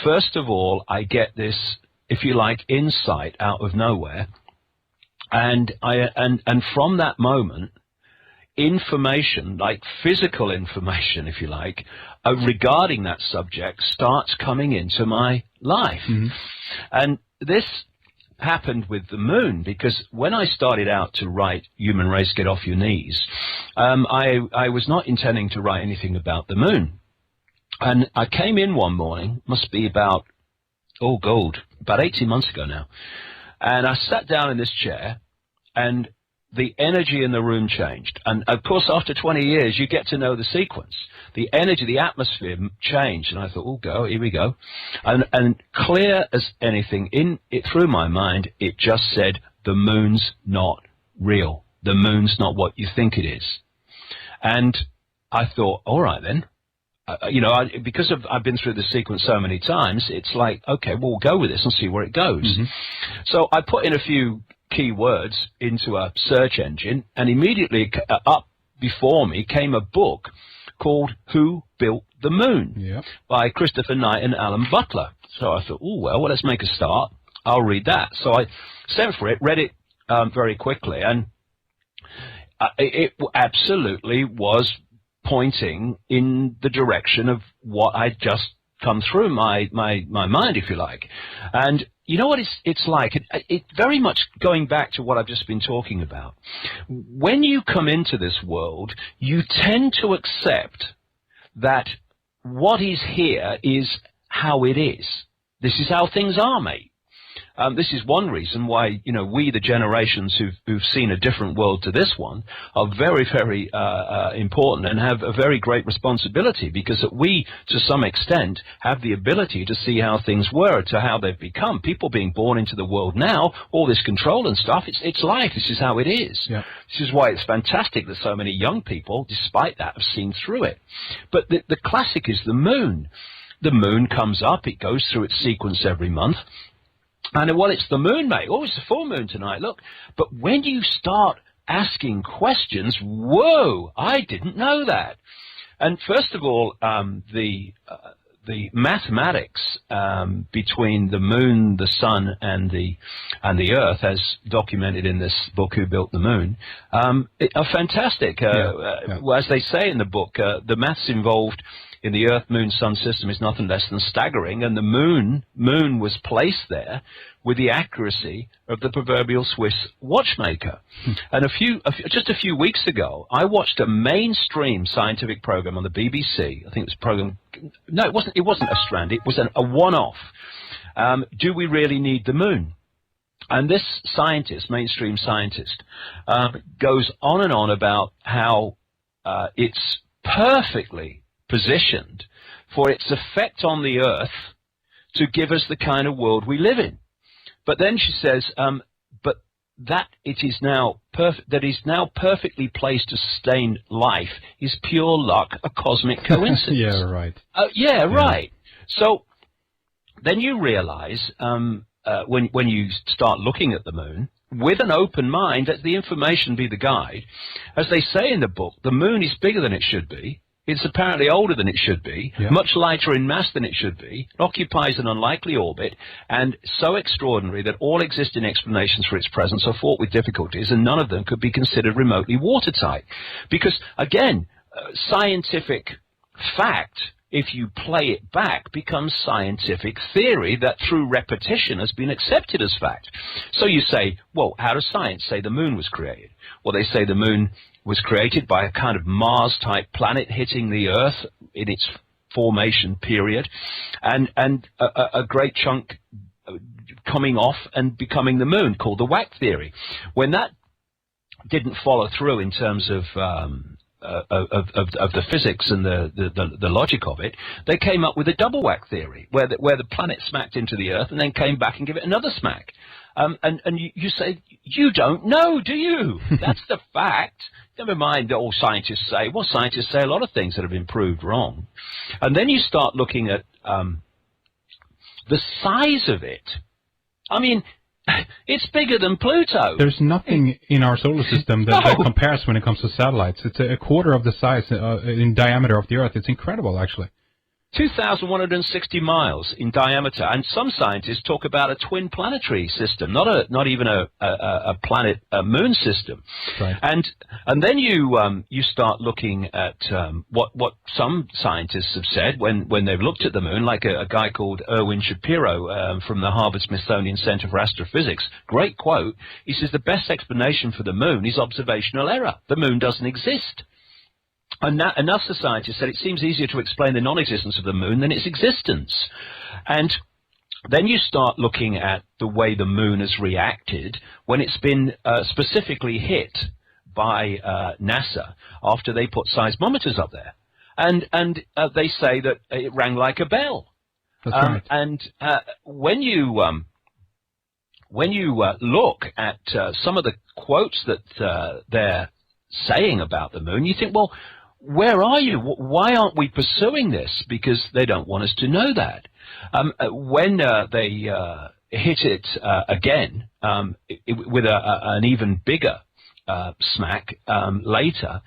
first of all, I get this, if you like, insight out of nowhere. And from that moment, information, like physical information, if you like, regarding that subject starts coming into my life. Mm-hmm. And this happened with the moon, because when I started out to write Human Race, Get Off Your Knees, I was not intending to write anything about the moon. And I came in one morning, must be about 18 months ago now, and I sat down in this chair, and the energy in the room changed. And, of course, after 20 years, you get to know the sequence. The energy, the atmosphere changed. And I thought, here we go. And clear as anything, through my mind, it just said, the moon's not real. The moon's not what you think it is. And I thought, all right, then. Because I've been through the sequence so many times, it's like, okay, we'll go with this and see where it goes. Mm-hmm. So I put in a few key words into a search engine, and immediately up before me came a book called Who Built the Moon by Christopher Knight and Alan Butler. So I thought, well, let's make a start. I'll read that. So I sent for it, read it very quickly, and it absolutely was pointing in the direction of what I'd just come through my mind, if you like. And you know what it's like? It very much going back to what I've just been talking about. When you come into this world, you tend to accept that what is here is how it is. This is how things are, mate. This is one reason why, we, the generations who've seen a different world to this one, are very, very important and have a very great responsibility, because we, to some extent, have the ability to see how things were, to how they've become. People being born into the world now, all this control and stuff, it's life. This is how it is. Yeah. This is why it's fantastic that so many young people, despite that, have seen through it. But the classic is the moon. The moon comes up, it goes through its sequence every month. And it's the moon, mate. Oh, it's the full moon tonight, look. But when you start asking questions, whoa, I didn't know that. And first of all, the mathematics between the moon, the sun, and the Earth, as documented in this book, Who Built the Moon, are fantastic. As they say in the book, the maths involved in the Earth, Moon, Sun system is nothing less than staggering, and the moon was placed there with the accuracy of the proverbial Swiss watchmaker. And just a few weeks ago, I watched a mainstream scientific program on the BBC. I think it was a program. No, it wasn't. It wasn't a strand. It was a one-off. Do we really need the moon? And this scientist, mainstream scientist, goes on and on about how it's perfectly positioned for its effect on the Earth to give us the kind of world we live in. But then she says, but that it is now perfectly placed to sustain life is pure luck, a cosmic coincidence. Yeah, right. Right. So then you realize when you start looking at the moon, with an open mind, let the information be the guide. As they say in the book, the moon is bigger than it should be. It's apparently older than it should be, much lighter in mass than it should be. It occupies an unlikely orbit, and so extraordinary that all existing explanations for its presence are fraught with difficulties, and none of them could be considered remotely watertight. Because, again, scientific fact, if you play it back, becomes scientific theory that through repetition has been accepted as fact. So you say, well, how does science say the moon was created? Well, they say the moon was created by a kind of Mars-type planet hitting the Earth in its formation period, and a great chunk coming off and becoming the moon, called the Whack theory. When that didn't follow through in terms of the physics and the logic of it, they came up with a double whack theory, where the planet smacked into the Earth and then came back and gave it another smack. And you say, you don't know, do you? That's the fact. Never mind all scientists say. Well, scientists say a lot of things that have been proved wrong. And then you start looking at the size of it. I mean, it's bigger than Pluto. There's nothing in our solar system that compares when it comes to satellites. It's a quarter of the size in diameter of the Earth. It's incredible, actually. 2,160 miles in diameter, and some scientists talk about a twin planetary system, not even a planet moon system. Right. And then you start looking at what some scientists have said when they've looked at the moon, like a guy called Erwin Shapiro from the Harvard-Smithsonian Center for Astrophysics. Great quote. He says the best explanation for the moon is observational error. The moon doesn't exist. And NASA scientists said it seems easier to explain the non-existence of the moon than its existence. And then you start looking at the way the moon has reacted when it's been specifically hit by NASA after they put seismometers up there. And they say that it rang like a bell. That's right. And when you look at some of the quotes that they're saying about the moon, you think, well, where are you? Why aren't we pursuing this? Because they don't want us to know that. When they hit it again with an even bigger smack later,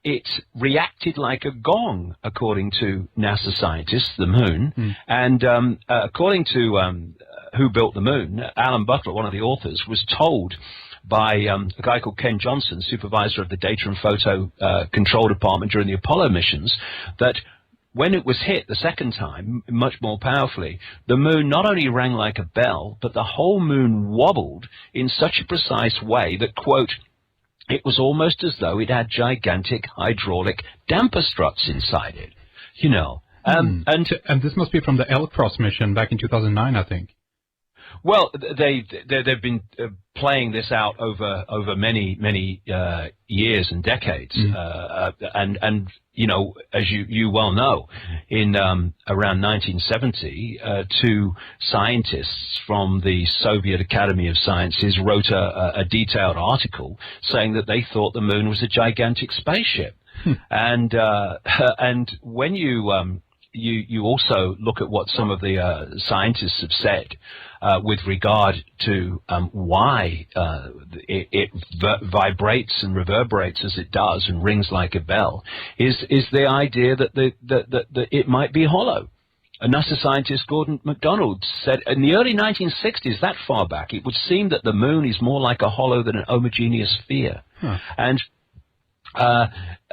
it reacted like a gong, according to NASA scientists, the moon. And according to Who Built the Moon, Alan Butler, one of the authors, was told by a guy called Ken Johnson, supervisor of the Data and Photo Control Department during the Apollo missions, that when it was hit the second time, much more powerfully, the moon not only rang like a bell, but the whole moon wobbled in such a precise way that, quote, it was almost as though it had gigantic hydraulic damper struts inside it, you know. And this must be from the L-Cross mission back in 2009, I think. Well, they've been playing this out over many years and decades, and you know, as you well know, in around 1970, two scientists from the Soviet Academy of Sciences wrote a detailed article saying that they thought the moon was a gigantic spaceship, and when you also look at what some of the scientists have said with regard to why it vibrates and reverberates as it does and rings like a bell, is the idea that that it might be hollow. A NASA scientist, Gordon MacDonald, said in the early 1960s, that far back, it would seem that the moon is more like a hollow than an homogeneous sphere. And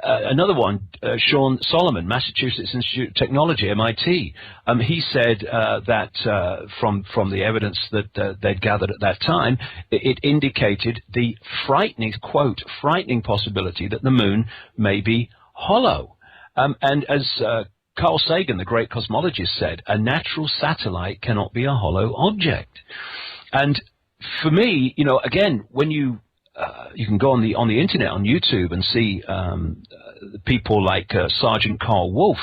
another one, Sean Solomon, Massachusetts Institute of Technology, MIT, he said that from the evidence that they'd gathered at that time, it indicated the frightening, quote, frightening possibility that the moon may be hollow. And as Carl Sagan, the great cosmologist, said, a natural satellite cannot be a hollow object. And for me, you know, again, when you can go on the internet, on YouTube, and see people like Sergeant Carl Wolf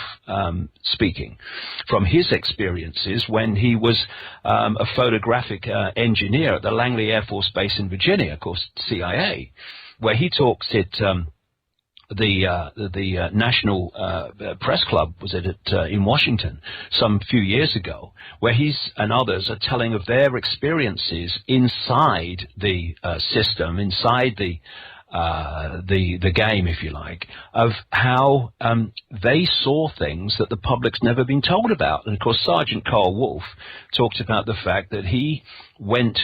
speaking from his experiences when he was a photographic engineer at the Langley Air Force Base in Virginia, of course, CIA, where he talks at the National Press Club, was it in Washington some few years ago, where he's and others are telling of their experiences inside the system, inside the game, if you like, of how they saw things that the public's never been told about. And of course, Sergeant Carl Wolf talked about the fact that he went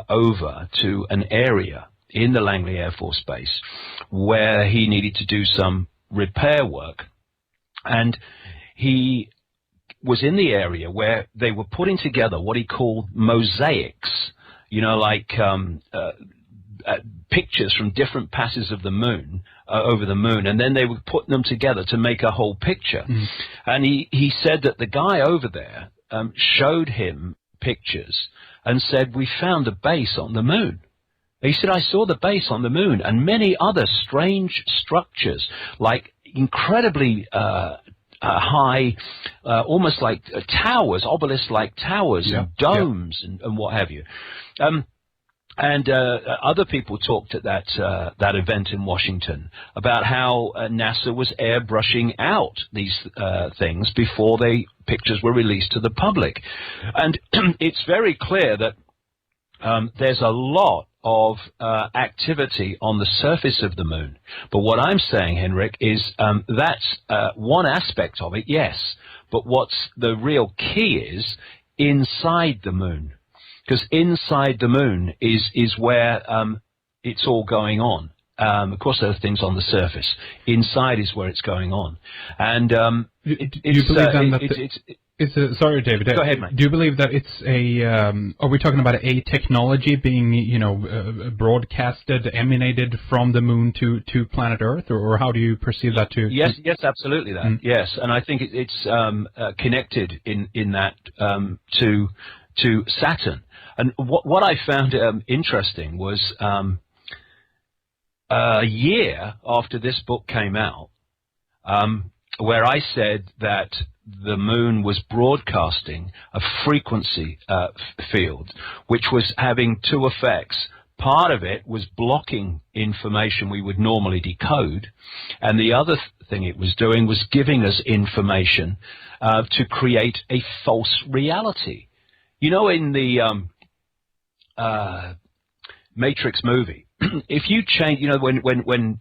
over to an area in the Langley Air Force Base where he needed to do some repair work. And he was in the area where they were putting together what he called mosaics, you know, like pictures from different passes of the moon, over the moon, and then they were putting them together to make a whole picture. And he said that the guy over there showed him pictures and said, we found a base on the moon. He said, I saw the base on the moon and many other strange structures, like incredibly high, almost like towers, obelisk-like towers, and domes, and what have you. And other people talked at that event in Washington about how NASA was airbrushing out these things before pictures were released to the public. And it's very clear that there's a lot of activity on the surface of the moon. But what I'm saying, Henrik, is that's one aspect of it, yes. But what's the real key is inside the moon, because inside the moon is where it's all going on. Of course, there are things on the surface. Inside is where it's going on, and do you believe then that sorry, David. Go ahead, mate. Do you believe that it's a? Are we talking about a technology being, broadcasted, emanated from the moon to planet Earth, or how do you perceive that? Yes, absolutely that. Yes, and I think it's connected in that to Saturn. And what I found interesting was a year after this book came out, where I said that the moon was broadcasting a frequency field, which was having two effects. Part of it was blocking information we would normally decode, and the other thing it was doing was giving us information to create a false reality. You know, in the Matrix movie, if you change, when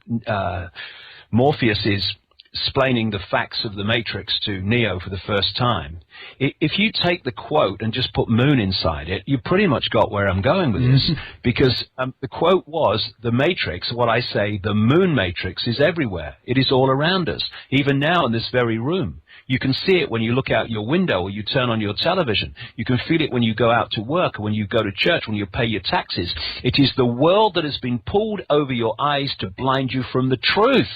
Morpheus is explaining the facts of the Matrix to Neo for the first time, if you take the quote and just put moon inside it, you pretty much got where I'm going with this, because the quote was, the Matrix, what I say, the moon matrix is everywhere. It is all around us, even now in this very room. You can see it when you look out your window or you turn on your television. You can feel it when you go out to work or when you go to church, when you pay your taxes. It is the world that has been pulled over your eyes to blind you from the truth.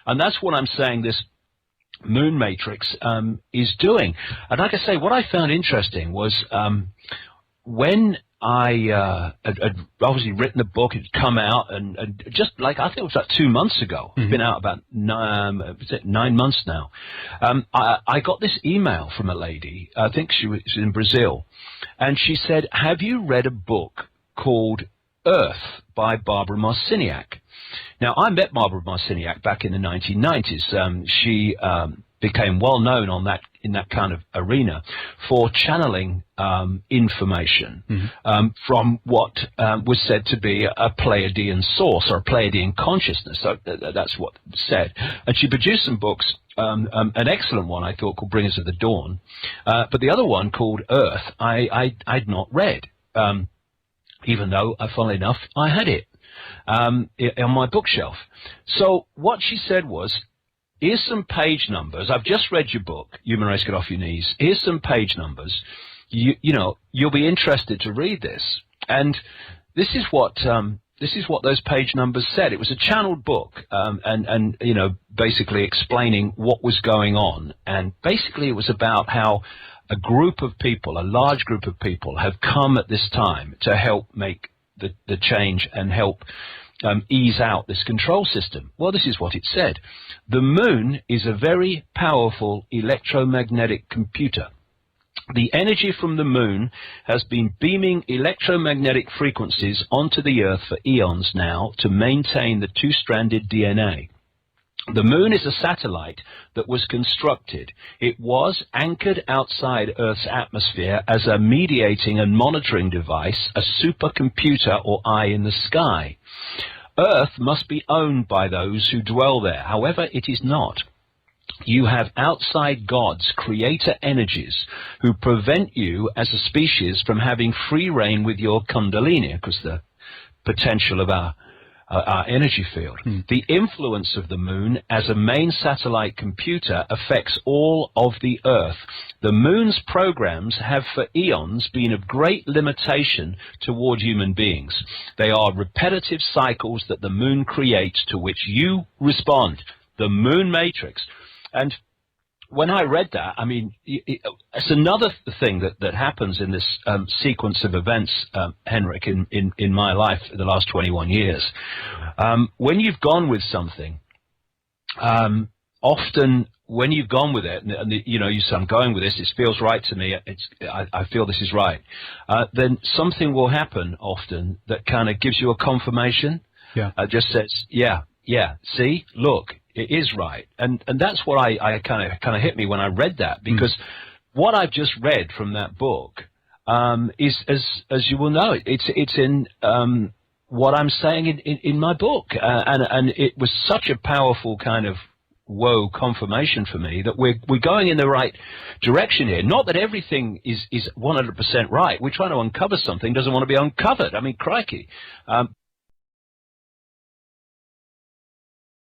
And that's what I'm saying this moon matrix is doing. And like I say, what I found interesting was when I had obviously written the book, it had come out, and just like, I think it was like 2 months ago, it's been out about 9 months now, I got this email from a lady, I think she was in Brazil, and she said, have you read a book called Earth by Barbara Marciniak? Now, I met Barbara Marciniak back in the 1990s. She became well known in that kind of arena for channeling information from what was said to be a Pleiadian source or a Pleiadian consciousness. So that's what was said. And she produced some books, an excellent one I thought called Bringers of the Dawn, but the other one called Earth I'd not read, even though, funnily enough, I had it on my bookshelf. So what she said was, here's some page numbers. I've just read your book, Human Race Get Off Your Knees. Here's some page numbers. You'll be interested to read this. And this is what those page numbers said. It was a channeled book, and basically explaining what was going on. And basically it was about how a group of people, a large group of people, have come at this time to help make the change and help ease out this control system. Well, this is what it said. The moon is a very powerful electromagnetic computer. The energy from the moon has been beaming electromagnetic frequencies onto the Earth for eons now to maintain the two-stranded DNA. The moon is a satellite that was constructed. It was anchored outside Earth's atmosphere as a mediating and monitoring device, a supercomputer or eye in the sky. Earth must be owned by those who dwell there. However, it is not. You have outside gods, creator energies, who prevent you as a species from having free reign with your kundalini, because the potential of our energy field. The influence of the moon as a main satellite computer affects all of the Earth. The moon's programs have for eons been of great limitation toward human beings. They are repetitive cycles that the moon creates to which you respond. The moon matrix. And when I read that, I mean, it's another thing that happens in this sequence of events, Henrik, in my life for the last 21 years. When you've gone with something, often when you've gone with it, and you say, I'm going with this, it feels right to me, I feel this is right, then something will happen often that kind of gives you a confirmation. Yeah. Just says, yeah, see, look, it is right. And that's what I kind of hit me when I read that, because what I've just read from that book is, as you will know, it's in what I'm saying in my book, and it was such a powerful kind of whoa confirmation for me that we're going in the right direction here. Not that everything is 100% right. We're trying to uncover something doesn't want to be uncovered. I mean, crikey.